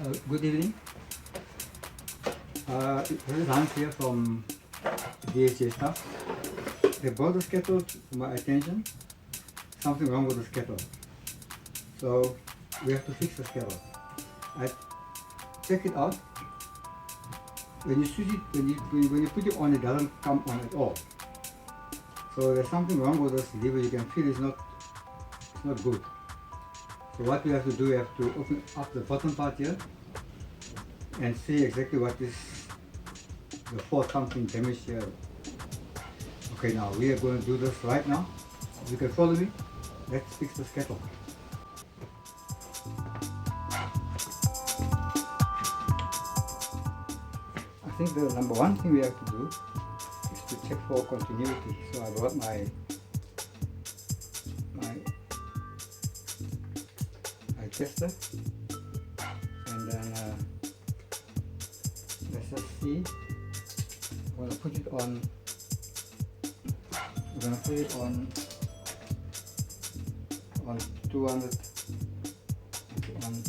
Good evening. This is Hans here from DHA staff. They brought this kettle to my attention. Something wrong with this kettle. So we have to fix this kettle. I check it out. When you switch it, when you put it on, it doesn't come on at all. So there's something wrong with this lever. You can feel it's not good. So what we have to do, we have to open up the bottom part here and see exactly what is the fault, something damaged here. Okay, now we are going to do this right now. You can follow me. Let's fix this kettle. I think the number one thing we have to do is to check for continuity. So I brought my tester, and then let's just see. I'm gonna put it on. We're gonna put it on 200 on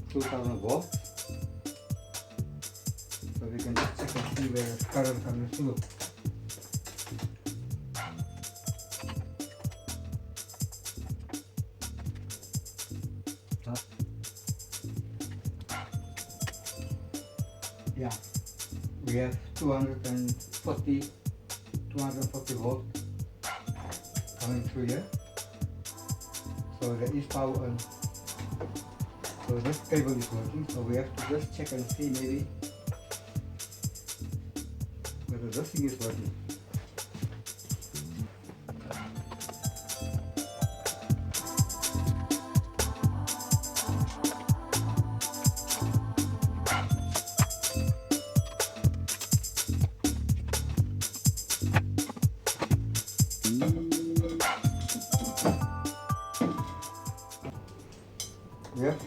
2000 volts, so we can just check and see where the current coming through. Yeah, we have 240 volts coming through here, so there is power on. So this cable is working, so we have to just check and see maybe whether this thing is working.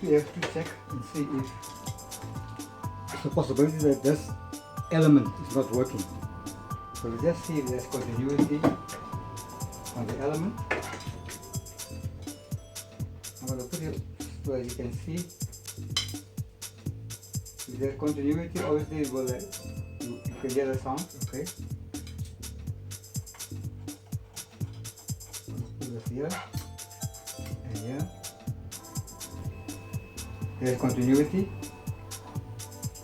We have to check and see if it's a possibility that this element is not working. So let's just see if there's continuity on the element. I'm going to put it so that you can see. If there's continuity, obviously it will, you can hear the sound, okay? Put this here and here. There is continuity.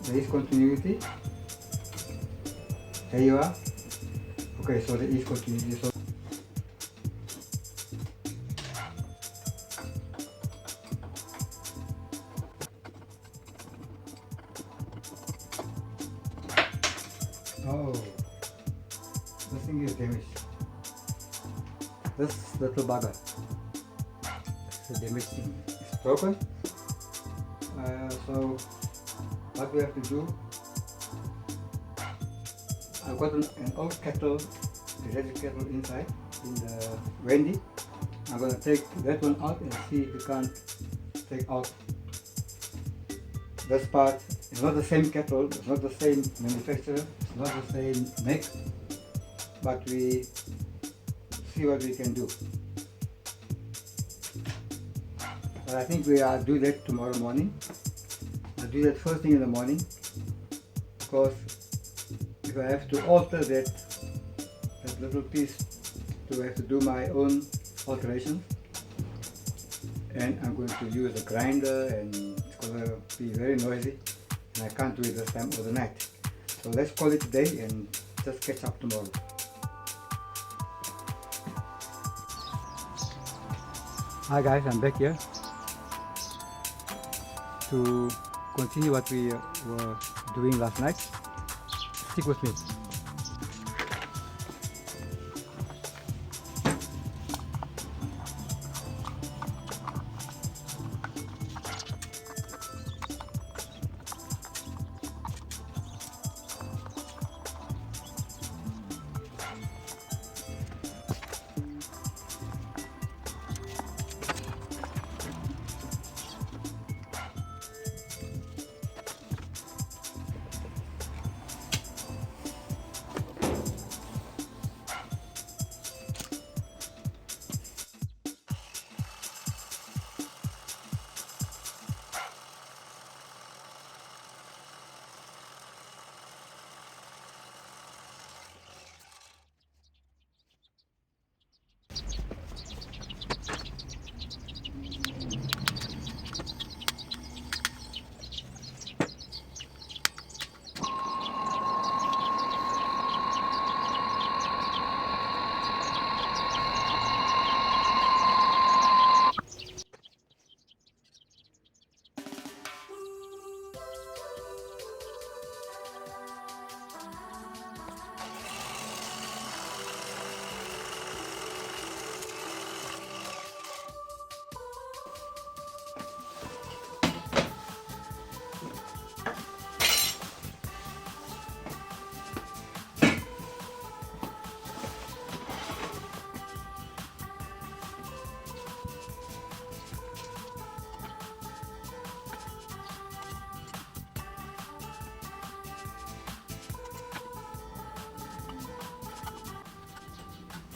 There is continuity. There you are. Okay, so there is continuity. So oh, this thing is damaged. This little bugger. It's a damaged thing. It's broken. So what we have to do, I've got an old kettle, electric kettle inside in the Wendy. I'm going to take that one out and see if you can't take out this part. It's not the same kettle, it's not the same manufacturer, it's not the same make, but we see what we can do. But I think we'll do that tomorrow morning. I'll do that first thing in the morning, because if I have to alter that little piece, I have to do my own alterations, and I'm going to use a grinder, and it's going to be very noisy, and I can't do it this time overnight. So let's call it today and just catch up tomorrow. Hi guys, I'm back here to continue what we were doing last night. Stick with me.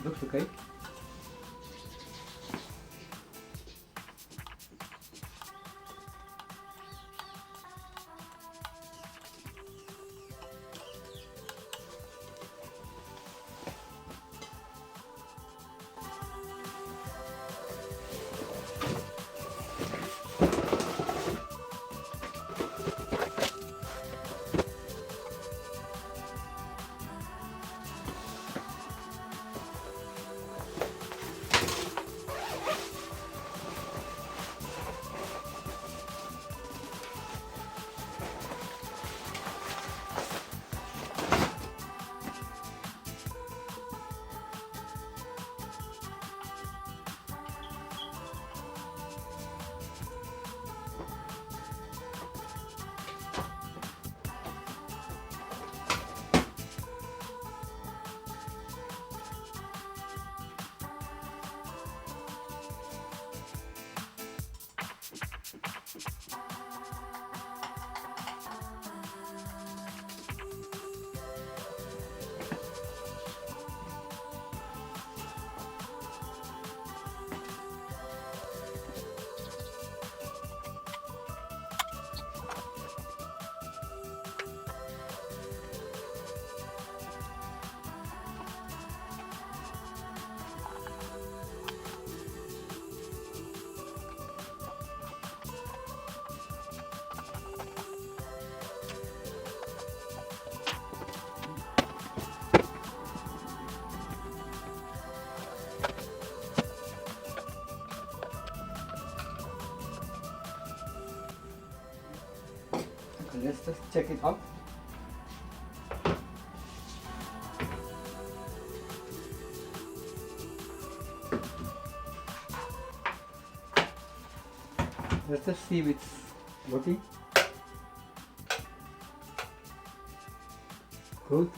Looks okay. Let's just check it out. Let's just see if it's working. Good.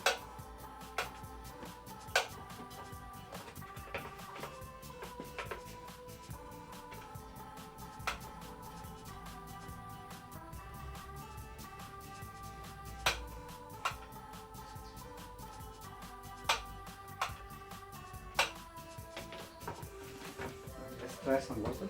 Let's try some water.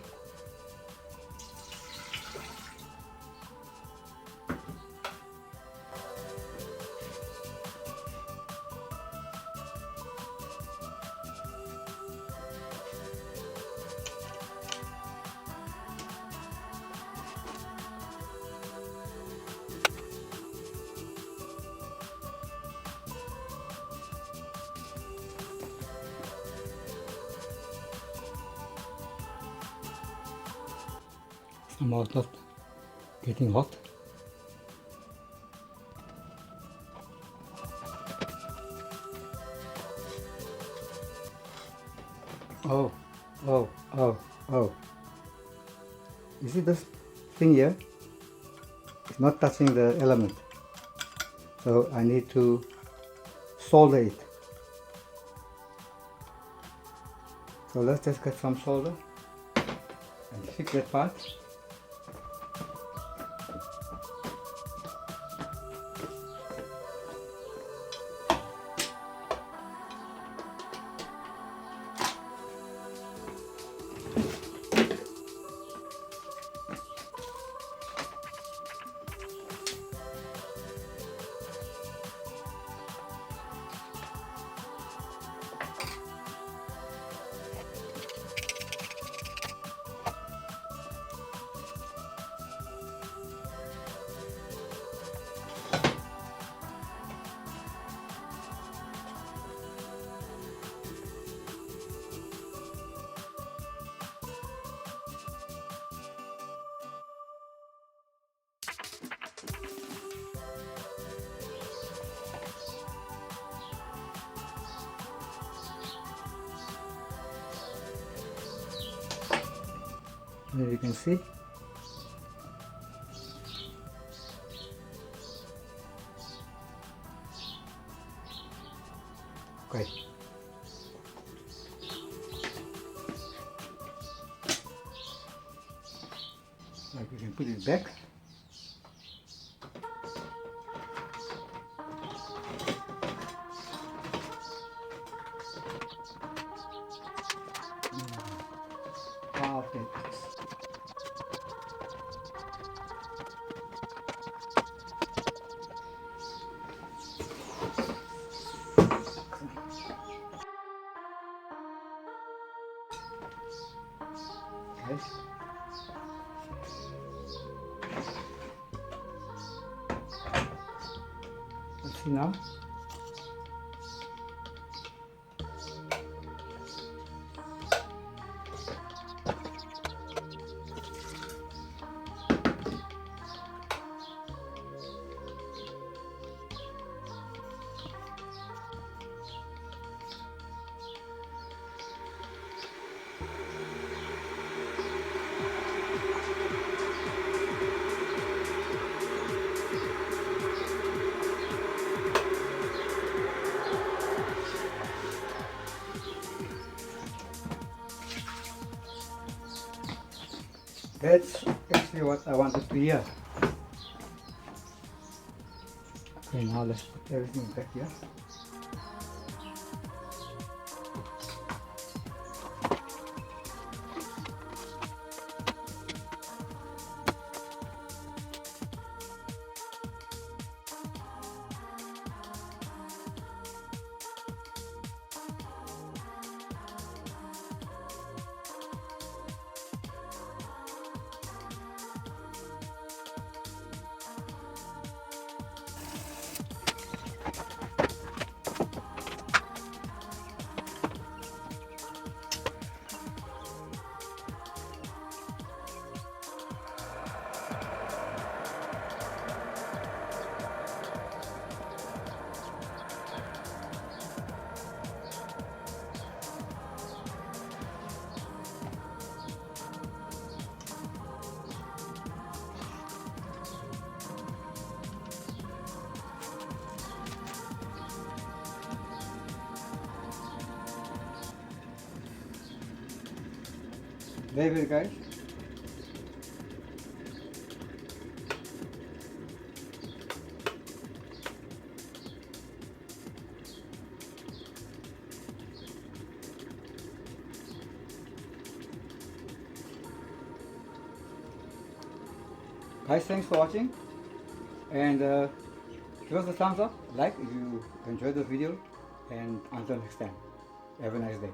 Somehow it's not getting hot. Oh, oh, oh, oh. You see this thing here? It's not touching the element. So I need to solder it. So let's just get some solder and fix that part. Here you can see. Okay. Like we can put it back. See now? That's actually what I wanted to hear. Okay, now let's put everything back here. There you go, guys. Guys, thanks for watching, and give us a thumbs up, like if you enjoyed the video, and until next time, have a nice day.